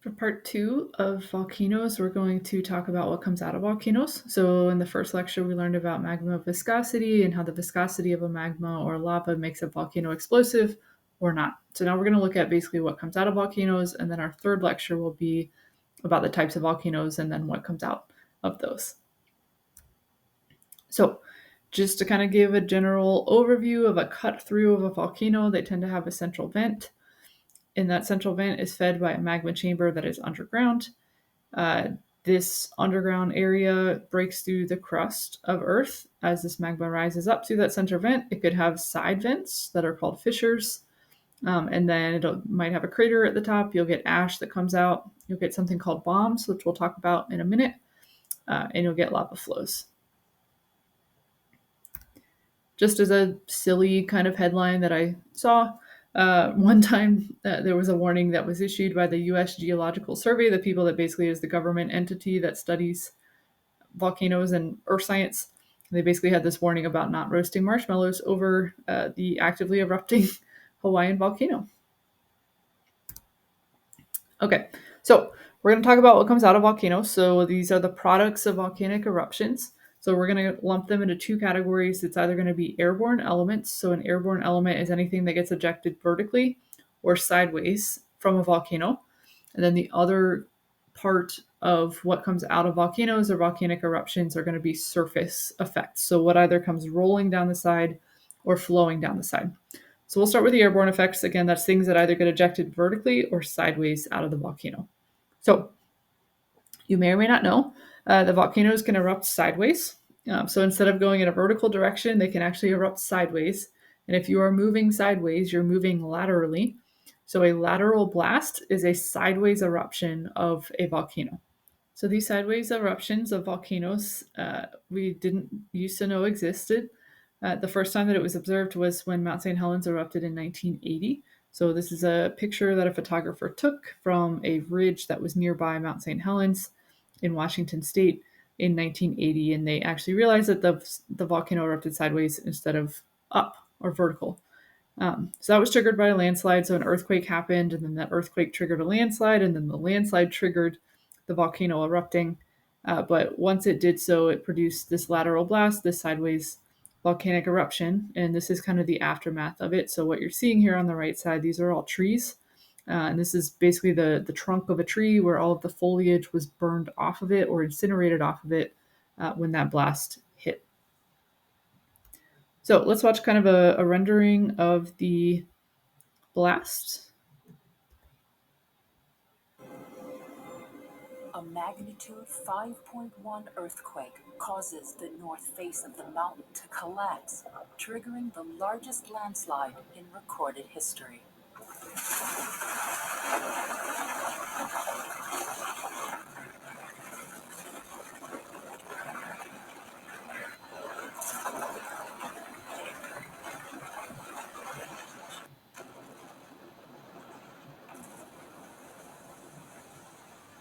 For part 2 of volcanoes, we're going to talk about what comes out of volcanoes. So in the first lecture, we learned about magma viscosity and how the viscosity of a magma or lava makes a volcano explosive or not. So now we're going to look at basically what comes out of volcanoes, and then our third lecture will be about the types of volcanoes and then what comes out of those. So just to kind of give a general overview of a cut through of a volcano, they tend to have a central vent. And that central vent is fed by a magma chamber that is underground. This underground area breaks through the crust of Earth as this magma rises up through that center vent. It could have side vents that are called fissures, and then it might have a crater at the top. You'll get ash that comes out. You'll get something called bombs, which we'll talk about in a minute, and you'll get lava flows. Just as a silly kind of headline that I saw, one time there was a warning that was issued by the U.S. Geological Survey, the people that basically is the government entity that studies volcanoes and earth science. They basically had this warning about not roasting marshmallows over the actively erupting Hawaiian volcano. Okay, so we're going to talk about what comes out of volcanoes. So these are the products of volcanic eruptions. So we're going to lump them into two categories. It's either going to be airborne elements. So an airborne element is anything that gets ejected vertically or sideways from a volcano. And then the other part of what comes out of volcanoes or volcanic eruptions are going to be surface effects. So what either comes rolling down the side or flowing down the side. So we'll start with the airborne effects. Again, that's things that either get ejected vertically or sideways out of the volcano. So you may or may not know the volcanoes can erupt sideways. So instead of going in a vertical direction, they can actually erupt sideways. And if you are moving sideways, you're moving laterally. So a lateral blast is a sideways eruption of a volcano. So these sideways eruptions of volcanoes we didn't used to know existed. The first time that it was observed was when Mount St. Helens erupted in 1980. So this is a picture that a photographer took from a ridge that was nearby Mount St. Helens in Washington State in 1980, and they actually realized that the volcano erupted sideways instead of up or vertical. So that was triggered by a landslide. So an earthquake happened, and then that earthquake triggered a landslide, and then the landslide triggered the volcano erupting. But once it did so, it produced this lateral blast, this sideways volcanic eruption, and this is kind of the aftermath of it. So what you're seeing here on the right side, these are all trees. And this is basically the trunk of a tree where all of the foliage was burned off of it or incinerated off of it when that blast hit. So let's watch kind of a rendering of the blast. A magnitude 5.1 earthquake causes the north face of the mountain to collapse, triggering the largest landslide in recorded history.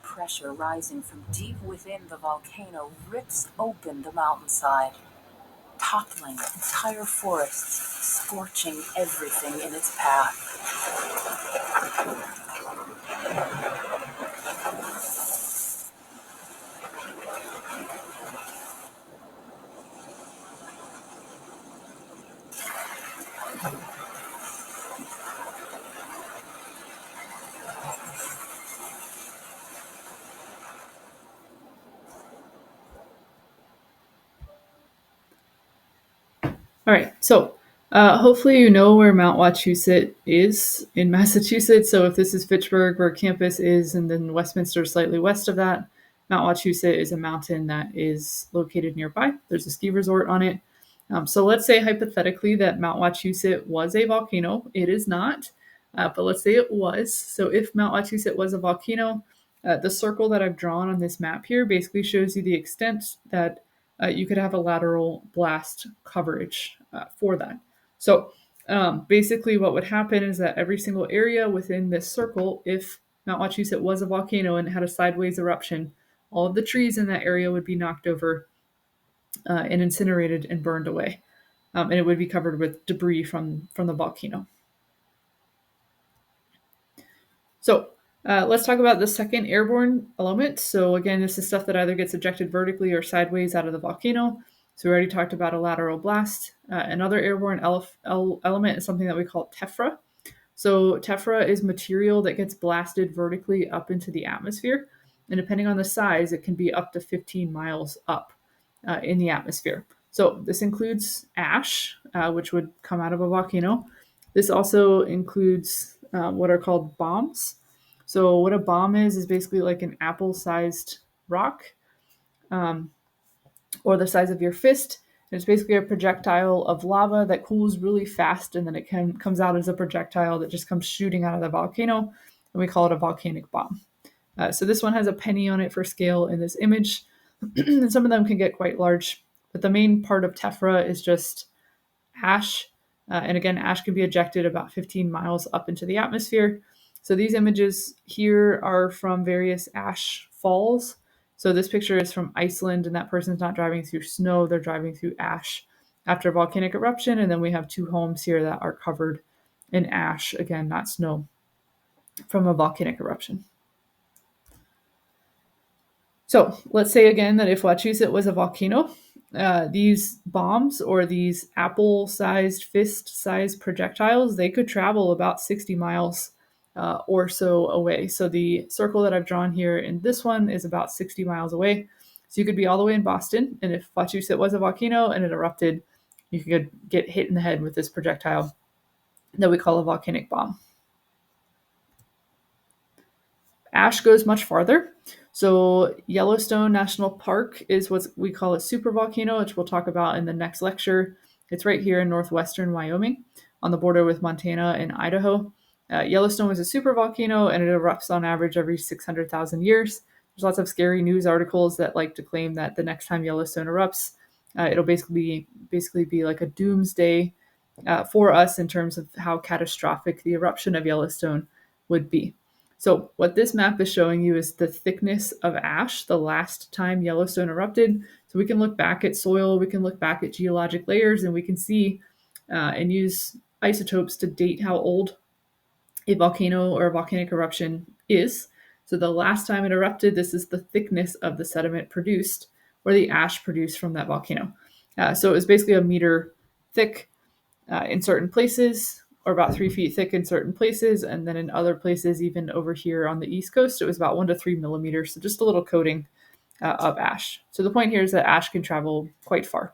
Pressure rising from deep within the volcano rips open the mountainside, toppling entire forests, scorching everything in its path. All right, so hopefully you know where Mount Wachusett is in Massachusetts. So if this is Fitchburg, where campus is, and then Westminster slightly west of that, Mount Wachusett is a mountain that is located nearby. There's a ski resort on it. So let's say hypothetically that Mount Wachusett was a volcano. It is not, but let's say it was. So if Mount Wachusett was a volcano, the circle that I've drawn on this map here basically shows you the extent that you could have a lateral blast coverage for that. So basically what would happen is that every single area within this circle, if Mount Wachusett was a volcano and had a sideways eruption, all of the trees in that area would be knocked over and incinerated and burned away. And it would be covered with debris from the volcano. So Let's talk about the second airborne element. So again, this is stuff that either gets ejected vertically or sideways out of the volcano. So we already talked about a lateral blast. Another airborne element is something that we call tephra. So tephra is material that gets blasted vertically up into the atmosphere. And depending on the size, it can be up to 15 miles up in the atmosphere. So this includes ash, which would come out of a volcano. This also includes what are called bombs. So what a bomb is basically like an apple-sized rock, um, or the size of your fist. And it's basically a projectile of lava that cools really fast, and then comes out as a projectile that just comes shooting out of the volcano, and we call it a volcanic bomb. So this one has a penny on it for scale in this image, and some of them can get quite large. But the main part of tephra is just ash. And again, ash can be ejected about 15 miles up into the atmosphere. So these images here are from various ash falls. So this picture is from Iceland, and that person's not driving through snow, they're driving through ash after volcanic eruption. And then we have two homes here that are covered in ash, again, not snow, from a volcanic eruption. So let's say again that if Wachusett was a volcano, these bombs or these apple-sized, fist-sized projectiles, they could travel about 60 miles or so away. So the circle that I've drawn here in this one is about 60 miles away. So you could be all the way in Boston, and if Wachusett was a volcano and it erupted, you could get hit in the head with this projectile that we call a volcanic bomb. Ash goes much farther. So Yellowstone National Park is what we call a supervolcano, which we'll talk about in the next lecture. It's right here in northwestern Wyoming on the border with Montana and Idaho. Yellowstone is a supervolcano, and it erupts on average every 600,000 years. There's lots of scary news articles that like to claim that the next time Yellowstone erupts, it'll basically be like a doomsday for us in terms of how catastrophic the eruption of Yellowstone would be. So what this map is showing you is the thickness of ash the last time Yellowstone erupted. So we can look back at soil, we can look back at geologic layers, and we can see and use isotopes to date how old a volcano or a volcanic eruption is. So the last time it erupted, this is the thickness of the sediment produced or the ash produced from that volcano. So it was basically a meter thick in certain places, or about 3 feet thick in certain places, and then in other places, even over here on the East Coast, it was about 1 to 3 millimeters, so just a little coating of ash. So the point here is that ash can travel quite far.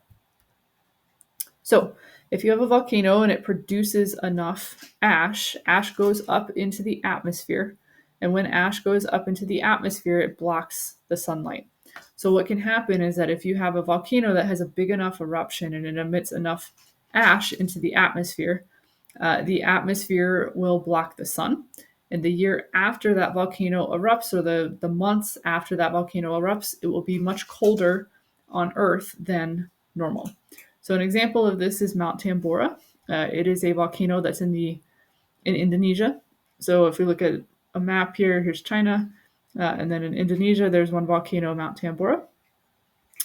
So if you have a volcano and it produces enough ash, ash goes up into the atmosphere, and when ash goes up into the atmosphere, it blocks the sunlight. So what can happen is that if you have a volcano that has a big enough eruption and it emits enough ash into the atmosphere will block the sun. And the year after that volcano erupts, or the months after that volcano erupts, it will be much colder on Earth than normal. So an example of this is Mount Tambora. It is a volcano that's in Indonesia. So if we look at a map here, here's China, and then in Indonesia, there's one volcano, Mount Tambora.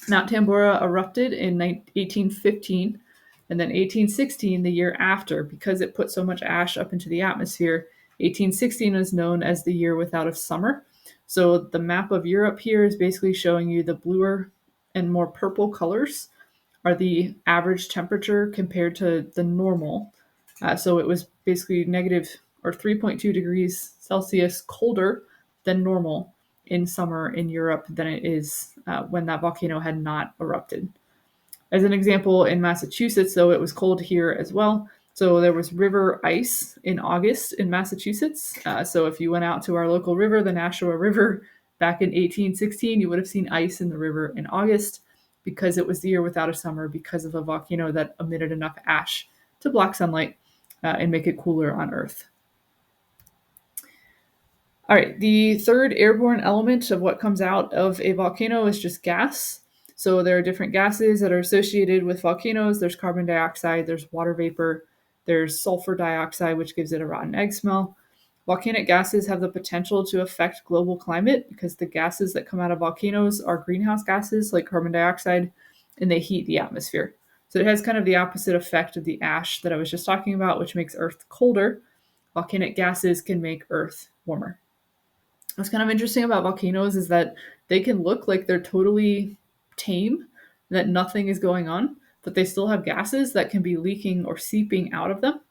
Mount Tambora erupted in 1815, and then 1816, the year after, because it put so much ash up into the atmosphere. 1816 is known as the year without a summer. So the map of Europe here is basically showing you the bluer and more purple colors are the average temperature compared to the normal. So it was basically negative or 3.2 degrees Celsius colder than normal in summer in Europe than it is when that volcano had not erupted. As an example, in Massachusetts, though, it was cold here as well. So there was river ice in August in Massachusetts. So if you went out to our local river, the Nashua River, back in 1816, you would have seen ice in the river in August because it was the year without a summer because of a volcano that emitted enough ash to block sunlight and make it cooler on Earth. All right, the third airborne element of what comes out of a volcano is just gas. So there are different gases that are associated with volcanoes. There's carbon dioxide, there's water vapor, there's sulfur dioxide, which gives it a rotten egg smell. Volcanic gases have the potential to affect global climate because the gases that come out of volcanoes are greenhouse gases like carbon dioxide, and they heat the atmosphere. So it has kind of the opposite effect of the ash that I was just talking about, which makes Earth colder. Volcanic gases can make Earth warmer. What's kind of interesting about volcanoes is that they can look like they're totally tame, that nothing is going on, but they still have gases that can be leaking or seeping out of them.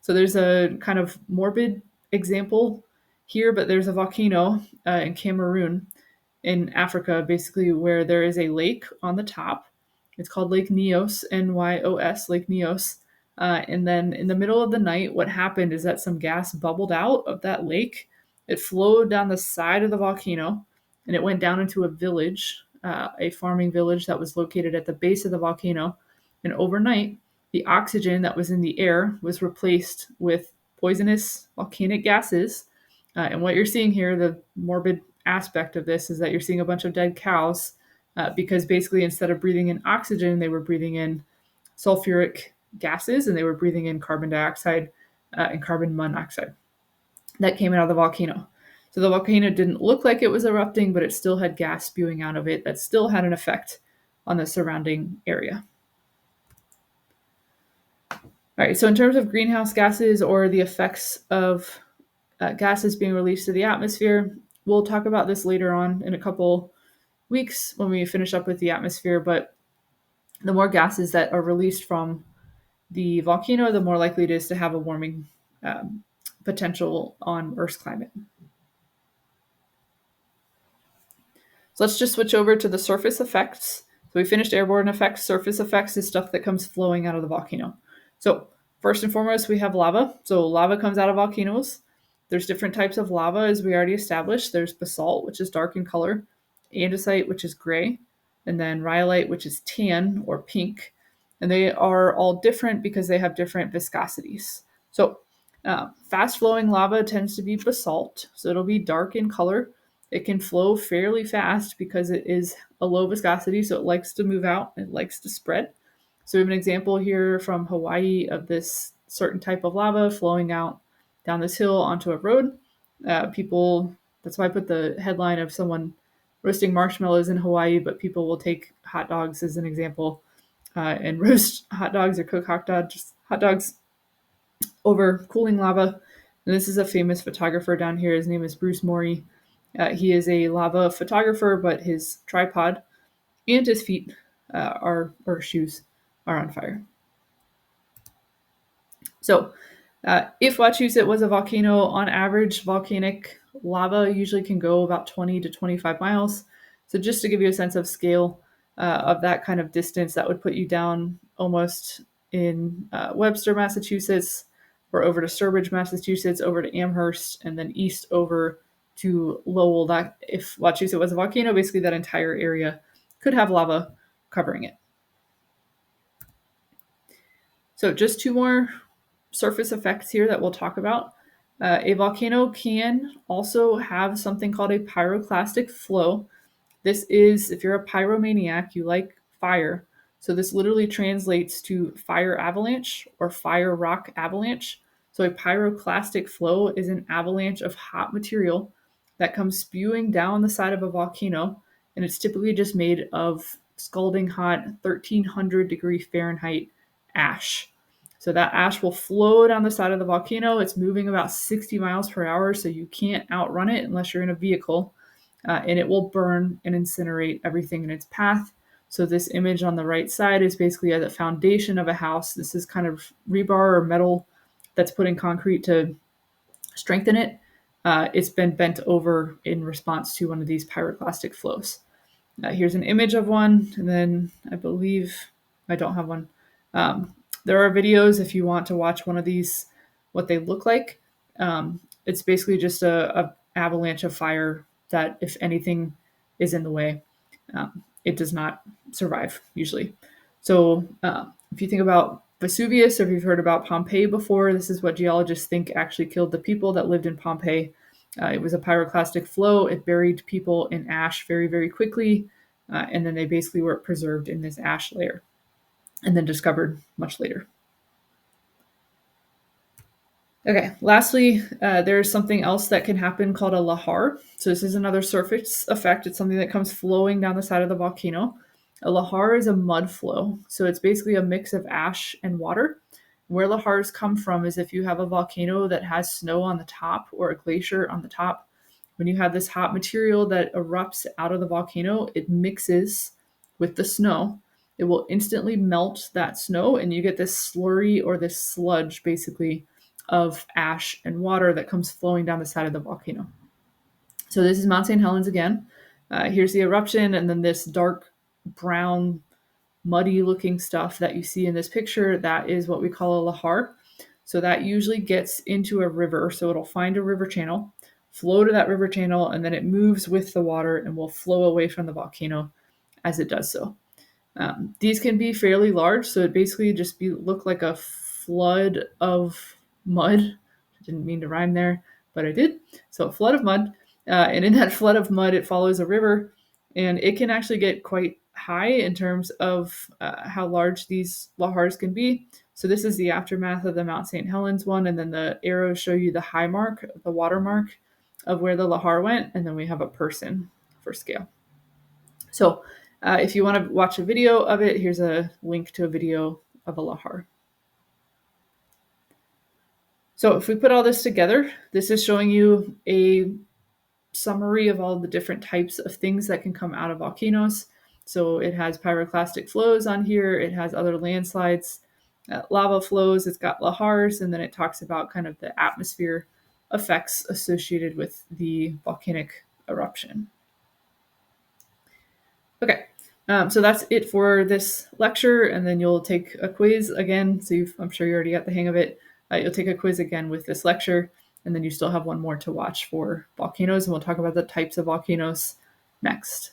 So there's a kind of morbid example here, but there's a volcano in Cameroon in Africa, basically, where there is a lake on the top. It's called Lake Nyos, Nyos, Lake Nyos. And then in the middle of the night, what happened is that some gas bubbled out of that lake. It flowed down the side of the volcano and it went down into a village, a farming village that was located at the base of the volcano. And overnight, the oxygen that was in the air was replaced with poisonous volcanic gases. And what you're seeing here, the morbid aspect of this, is that you're seeing a bunch of dead cows because basically instead of breathing in oxygen, they were breathing in sulfuric gases and they were breathing in carbon dioxide and carbon monoxide that came out of the volcano. So the volcano didn't look like it was erupting, but it still had gas spewing out of it that still had an effect on the surrounding area. All right, so in terms of greenhouse gases or the effects of gases being released to the atmosphere, we'll talk about this later on in a couple weeks when we finish up with the atmosphere. But the more gases that are released from the volcano, the more likely it is to have a warming potential on Earth's climate. So let's just switch over to the surface effects. So we finished airborne effects. Surface effects is stuff that comes flowing out of the volcano. So first and foremost, we have lava. So lava comes out of volcanoes. There's different types of lava, as we already established. There's basalt, which is dark in color, andesite, which is gray, and then rhyolite, which is tan or pink. And they are all different because they have different viscosities. So fast flowing lava tends to be basalt. So it'll be dark in color. It can flow fairly fast because it is a low viscosity, so it likes to move out, it likes to spread. So we have an example here from Hawaii of this certain type of lava flowing out down this hill onto a road. That's why I put the headline of someone roasting marshmallows in Hawaii, but people will take hot dogs as an example and roast hot dogs or cook hot dogs over cooling lava. And this is a famous photographer down here. His name is Bruce Morey. He is a lava photographer, but his tripod and his feet or shoes are on fire. So, if Wachusett was a volcano, on average, volcanic lava usually can go about 20 to 25 miles. So, just to give you a sense of scale of that kind of distance, that would put you down almost in Webster, Massachusetts, or over to Sturbridge, Massachusetts, over to Amherst, and then east over to Lowell. That if Wachusett was a volcano, basically that entire area could have lava covering it. So just two more surface effects here that we'll talk about. A volcano can also have something called a pyroclastic flow. This is, if you're a pyromaniac, you like fire. So this literally translates to fire avalanche or fire rock avalanche. So a pyroclastic flow is an avalanche of hot material that comes spewing down the side of a volcano, and it's typically just made of scalding hot 1300 degree Fahrenheit ash. So that ash will flow down the side of the volcano. It's moving about 60 miles per hour, so you can't outrun it unless you're in a vehicle. And it will burn and incinerate everything in its path. So this image on the right side is basically at the foundation of a house. This is kind of rebar or metal that's put in concrete to strengthen it. It's been bent over in response to one of these pyroclastic flows. Here's an image of one, and then I believe I don't have one. There are videos if you want to watch one of these, what they look like. It's basically just a avalanche of fire that, if anything is in the way, it does not survive usually. So if you think about Vesuvius, or if you've heard about Pompeii before, this is what geologists think actually killed the people that lived in Pompeii. It was a pyroclastic flow. It buried people in ash very, very quickly, and then they basically were preserved in this ash layer and then discovered much later. Okay, lastly, there's something else that can happen called a lahar. So this is another surface effect. It's something that comes flowing down the side of the volcano. A lahar is a mud flow. So it's basically a mix of ash and water. Where lahars come from is if you have a volcano that has snow on the top or a glacier on the top, when you have this hot material that erupts out of the volcano, it mixes with the snow. It will instantly melt that snow, and you get this slurry or this sludge, basically, of ash and water that comes flowing down the side of the volcano. So this is Mount St. Helens again. Here's the eruption, and then this dark brown, muddy looking stuff that you see in this picture, that is what we call a lahar. So that usually gets into a river. So it'll find a river channel, flow to that river channel, and then it moves with the water and will flow away from the volcano as it does so. These can be fairly large, so it basically just look like a flood of mud. I didn't mean to rhyme there, but I did. So a flood of mud, and in that flood of mud, it follows a river, and it can actually get quite high in terms of how large these lahars can be. So this is the aftermath of the Mount St. Helens one, and then the arrows show you the high mark, the watermark of where the lahar went, and then we have a person for scale. So if you want to watch a video of it, here's a link to a video of a lahar. So if we put all this together, this is showing you a summary of all the different types of things that can come out of volcanoes. So it has pyroclastic flows on here, it has other landslides, lava flows, it's got lahars, and then it talks about kind of the atmosphere effects associated with the volcanic eruption. Okay, so that's it for this lecture, and then you'll take a quiz again. So I'm sure you already got the hang of it. You'll take a quiz again with this lecture, and then you still have one more to watch for volcanoes, and we'll talk about the types of volcanoes next.